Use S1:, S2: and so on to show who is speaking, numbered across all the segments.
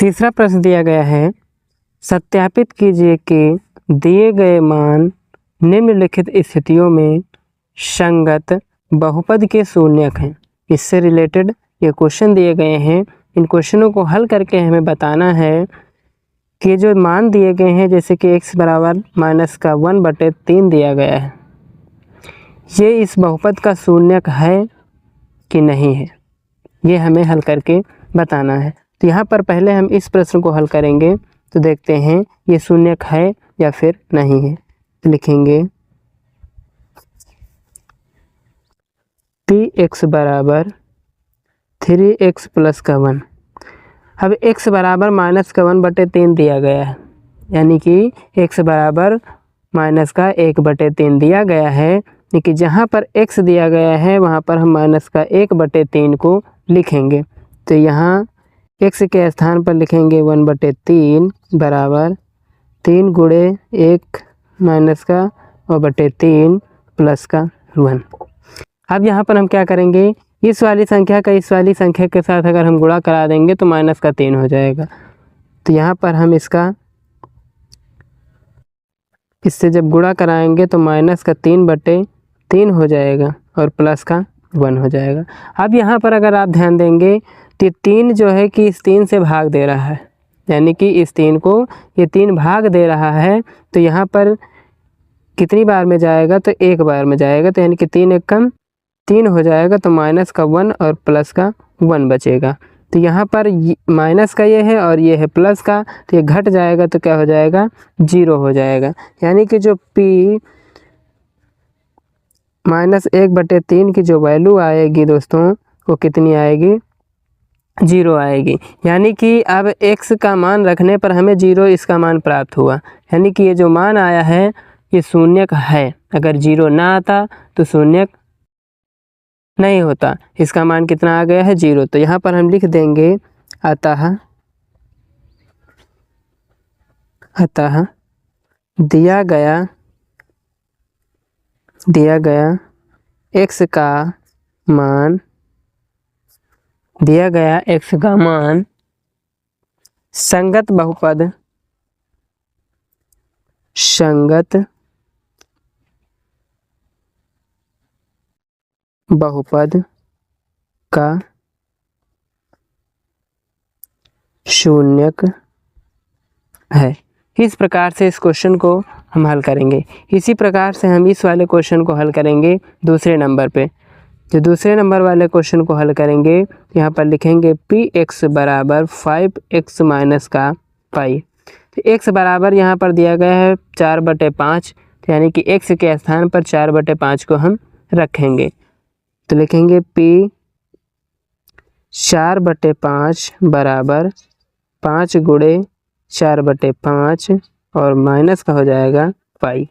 S1: तीसरा प्रश्न दिया गया है, सत्यापित कीजिए कि दिए गए मान निम्नलिखित स्थितियों में संगत बहुपद के शून्यक हैं। इससे रिलेटेड ये क्वेश्चन दिए गए हैं। इन क्वेश्चनों को हल करके हमें बताना है कि जो मान दिए गए हैं, जैसे कि x बराबर -1/3 दिया गया है, ये इस बहुपद का शून्यक है कि नहीं है, ये हमें हल करके बताना है। तो यहाँ पर पहले हम इस प्रश्न को हल करेंगे, तो देखते हैं ये शून्यक है या फिर नहीं है। तो लिखेंगे px बराबर 3x + 1। अब x बराबर -1/3 दिया गया है, यानी कि x बराबर -1/3 दिया गया है, लेकिन जहाँ पर x दिया गया है वहाँ पर हम -1/3 को लिखेंगे। तो यहाँ x के स्थान पर लिखेंगे 1/3 बराबर 3 गुणे 1 -3 + 1। अब यहाँ पर हम क्या करेंगे, इस वाली संख्या का इस वाली संख्या के साथ अगर हम गुणा करा देंगे तो -3 हो जाएगा। तो यहाँ पर हम इससे जब गुणा कराएंगे तो -3/3 हो जाएगा और +1 हो जाएगा। अब यहाँ पर अगर आप ध्यान देंगे तो 3 जो है कि इस 3 से भाग दे रहा है, यानी कि इस 3 को ये 3 भाग दे रहा है। तो यहाँ पर कितनी बार में जाएगा, तो एक बार में जाएगा। तो यानी कि 3 एक कम 3 हो जाएगा, तो -1 और +1 बचेगा। तो यहाँ पर माइनस का ये है और ये है प्लस का, तो ये घट जाएगा तो क्या हो जाएगा, 0 हो जाएगा। यानी कि जो p -1/3 की जो वैल्यू आएगी दोस्तों, वो कितनी आएगी, 0 आएगी। यानी कि अब x का मान रखने पर हमें 0 इसका मान प्राप्त हुआ। यानी कि ये जो मान आया है ये शून्यक है। अगर 0 ना आता तो शून्यक नहीं होता। इसका मान कितना आ गया है, 0। तो यहाँ पर हम लिख देंगे अतः दिया गया x का मान संगत बहुपद का शून्यक है। इस प्रकार से इस क्वेश्चन को हम हल करेंगे। इसी प्रकार से हम इस वाले क्वेश्चन को हल करेंगे दूसरे नंबर पे। जो दूसरे नंबर वाले क्वेश्चन को हल करेंगे, यहाँ पर लिखेंगे px बराबर 5x - का पाई। तो x बराबर यहाँ पर दिया गया है 4/5, यानी कि x के स्थान पर 4/5 को हम रखेंगे। तो लिखेंगे p 4/5 बराबर 5 गुणे 4/5 और माइनस का हो जाएगा पाई।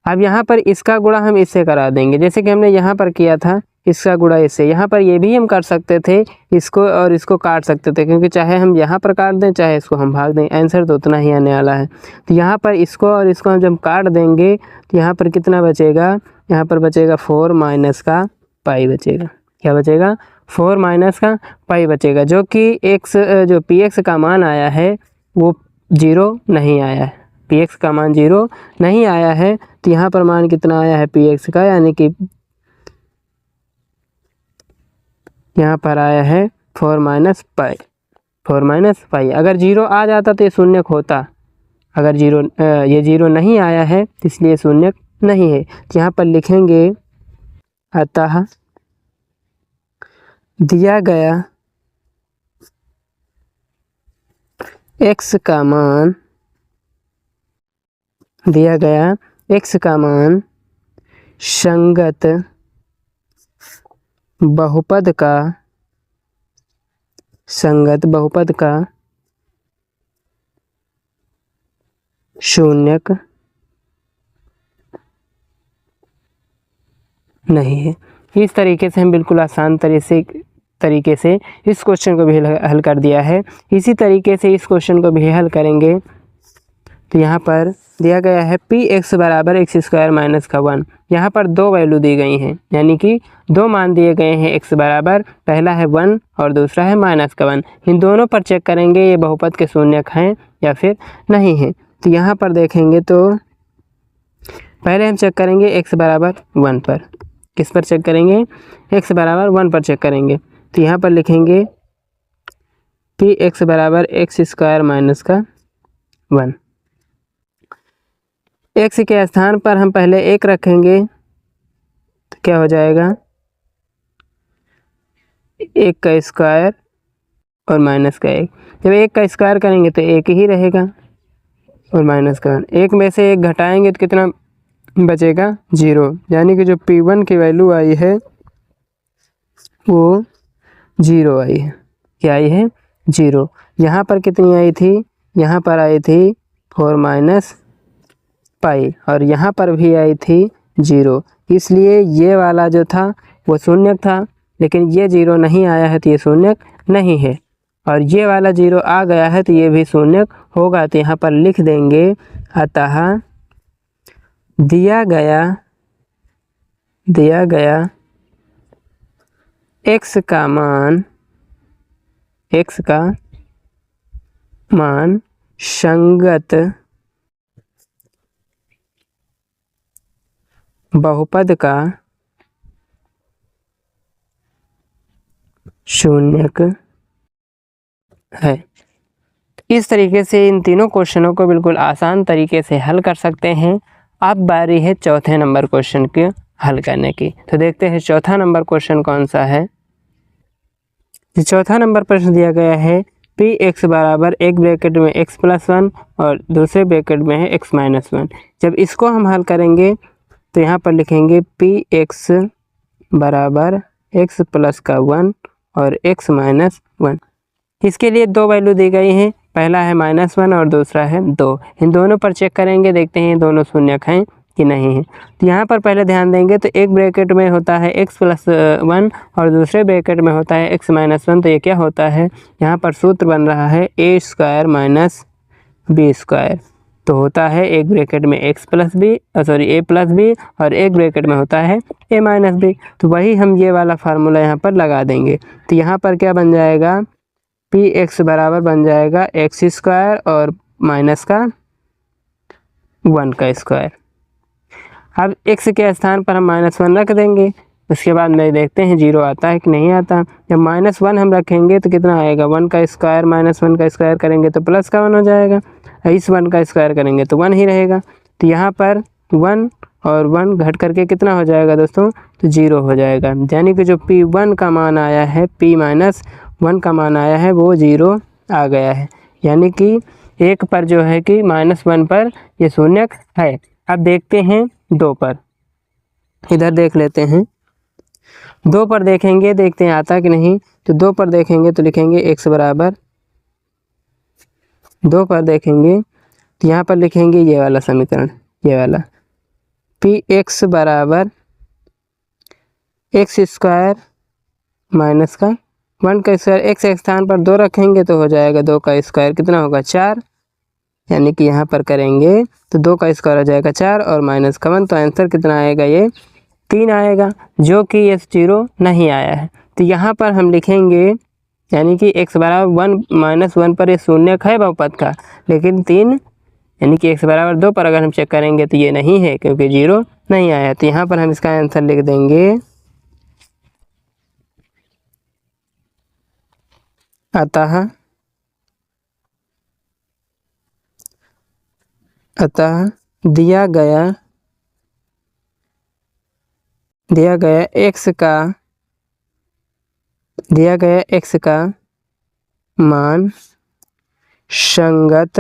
S1: अब यहाँ पर इसका गुणा हम इससे करा देंगे, जैसे कि हमने यहाँ पर किया था इसका गुणा इससे। यहाँ पर ये भी हम कर सकते थे, इसको और इसको काट सकते थे, क्योंकि चाहे हम यहाँ पर काट दें चाहे इसको हम भाग दें, आंसर तो उतना ही आने वाला है। तो यहाँ पर इसको और इसको हम जब काट देंगे तो यहाँ पर कितना बचेगा, यहाँ पर बचेगा 4 - का पाई बचेगा। क्या बचेगा, 4 - का पाई बचेगा, जो कि जो px का मान आया है वो 0 नहीं आया है। px का मान 0 नहीं आया है। तो यहाँ पर मान कितना आया है px का, यानी कि यहाँ पर आया है 4 - पाई। 4 - पाई अगर 0 आ जाता तो ये शून्यक होता। अगर ये 0 नहीं आया है तो इसलिए शून्यक नहीं है। तो यहाँ पर लिखेंगे अतः दिया गया x का मान संगत बहुपद का शून्यक नहीं है। इस तरीके से हम बिल्कुल आसान तरीके से इस क्वेश्चन को भी हल कर दिया है। इसी तरीके से इस क्वेश्चन को भी हल करेंगे तो यहाँ पर दिया गया है पी एक्स बराबर एक्स स्क्वायर माइनस का 1। यहाँ पर दो वैल्यू दी गई हैं, यानी कि दो मान दिए गए हैं एक्स बराबर, पहला है 1 और दूसरा है माइनस का 1। इन दोनों पर चेक करेंगे ये बहुपद के शून्यक हैं या फिर नहीं हैं। तो यहाँ पर देखेंगे तो पहले हम चेक करेंगे एक्स बराबर 1 पर। किस पर चेक करेंगे? एक्स बराबर 1 पर चेक करेंगे। तो यहाँ पर लिखेंगे पी एक्स बराबर एक्स स्क्वायर माइनस का 1। एक्स के स्थान पर हम पहले 1 रखेंगे तो क्या हो जाएगा? 1 का स्क्वायर और माइनस का 1। जब 1 का स्क्वायर करेंगे तो 1 ही रहेगा और माइनस का 1 में से 1 घटाएंगे तो कितना बचेगा? 0। यानी कि जो P1 की वैल्यू आई है वो 0 आई है। क्या आई है? 0। यहाँ पर कितनी आई थी? यहाँ पर आई थी 4 माइनस पाई और यहाँ पर भी आई थी 0। इसलिए ये वाला जो था वो शून्यक था, लेकिन ये 0 नहीं आया है तो ये शून्यक नहीं है। और ये वाला 0 आ गया है तो ये भी शून्यक होगा। तो यहाँ पर लिख देंगे अतः दिया गया x का मान संगत बहुपद का शून्यक है। इस तरीके से इन तीनों क्वेश्चनों को बिल्कुल आसान तरीके से हल कर सकते हैं। अब बारी है चौथे नंबर क्वेश्चन के हल करने की। तो देखते हैं चौथा नंबर क्वेश्चन कौन सा है। चौथा नंबर प्रश्न दिया गया है पी एक्स बराबर एक ब्रैकेट में x प्लस 1 और दूसरे ब्रैकेट में है x माइनस 1। जब इसको हम हल करेंगे तो यहाँ पर लिखेंगे पी एक्स बराबर x प्लस का 1 और x माइनस 1। इसके लिए दो वैल्यू दी गई हैं, पहला है -1 और दूसरा है 2। इन दोनों पर चेक करेंगे, देखते हैं दोनों शून्यक हैं कि नहीं है। तो यहाँ पर पहले ध्यान देंगे तो एक ब्रैकेट में होता है x प्लस 1 और दूसरे ब्रैकेट में होता है x माइनस 1। तो ये क्या होता है? यहाँ पर सूत्र बन रहा है a square minus b square. तो होता है एक ब्रैकेट में a प्लस b और एक ब्रैकेट में होता है a माइनस b। तो वही हम ये वाला फार्मूला यहाँ पर लगा देंगे। तो यहाँ पर क्या बन जाएगा? पी एक्स बराबर बन जाएगा एक्स स्क्वायर और माइनस का 1 का स्क्वायर। अब x के स्थान पर हम -1 रख देंगे। उसके बाद में देखते हैं 0 आता है कि नहीं आता। जब -1 हम रखेंगे तो कितना आएगा? 1 का स्क्वायर माइनस 1 का स्क्वायर करेंगे तो प्लस का 1 हो जाएगा। इस 1 का स्क्वायर करेंगे तो 1 ही रहेगा। तो यहाँ पर 1 और 1 घट करके कितना हो जाएगा दोस्तों? तो 0 हो जाएगा। यानी कि जो P1 का मान आया है, P माइनस 1 का मान आया है वो 0 आ गया है। यानी कि 1 पर जो है कि -1 पर ये शून्यक है। अब देखते हैं 2 पर। इधर देख लेते हैं। 2 पर देखेंगे, देखते हैं आता कि नहीं। तो 2 पर देखेंगे तो लिखेंगे x बराबर 2 पर देखेंगे तो यहाँ पर लिखेंगे ये वाला समीकरण, ये वाला पी एक्स बराबर एक्स स्क्वायर माइनस का 1 का स्क्वायर। एक्स के स्थान पर 2 रखेंगे तो हो जाएगा 2 का स्क्वायर, कितना होगा? 4। यानी कि यहाँ पर करेंगे तो 2 का स्क्वायर हो जाएगा 4 और माइनस का 1। तो आंसर कितना आएगा? ये 3 आएगा, जो कि ये 0 नहीं आया है। तो यहाँ पर हम लिखेंगे यानी कि x बराबर 1 -1 पर ये शून्यक है बहुपद का, लेकिन 3 यानी कि x बराबर 2 पर अगर हम चेक करेंगे तो ये नहीं है क्योंकि 0 नहीं आया। तो यहाँ पर हम इसका आंसर लिख देंगे अतः दिया गया x का मान संगत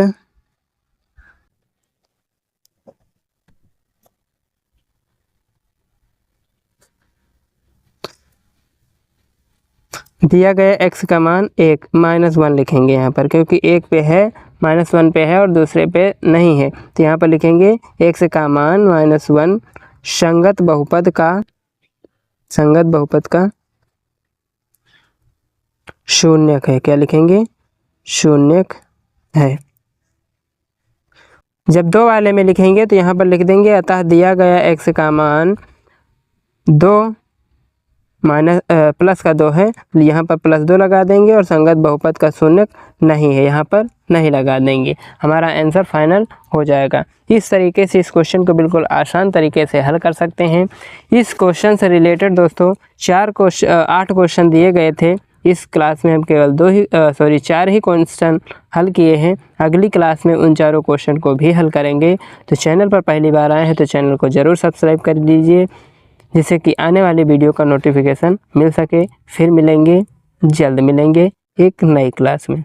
S1: दिया गया x का मान 1 -1 लिखेंगे यहाँ पर, क्योंकि 1 पे है -1 पे है और दूसरे पे नहीं है। तो यहाँ पर लिखेंगे x का मान -1 संगत बहुपद का शून्यक है। क्या लिखेंगे? शून्यक है। जब 2 वाले में लिखेंगे तो यहाँ पर लिख देंगे अतः दिया गया x का मान 2 माइनस प्लस का 2 है, यहाँ पर +2 लगा देंगे और संगत बहुपद का शून्य नहीं है, यहाँ पर नहीं लगा देंगे। हमारा आंसर फाइनल हो जाएगा। इस तरीके से इस क्वेश्चन को बिल्कुल आसान तरीके से हल कर सकते हैं। इस क्वेश्चन से रिलेटेड दोस्तों 8 क्वेश्चन दिए गए थे। इस क्लास में हम केवल 4 ही क्वेश्चन हल किए हैं। अगली क्लास में उन चारों क्वेश्चन को भी हल करेंगे। तो चैनल पर पहली बार आए हैं तो चैनल को ज़रूर सब्सक्राइब कर लीजिए, जिससे कि आने वाली वीडियो का नोटिफिकेशन मिल सके। फिर मिलेंगे, जल्द मिलेंगे एक नई क्लास में।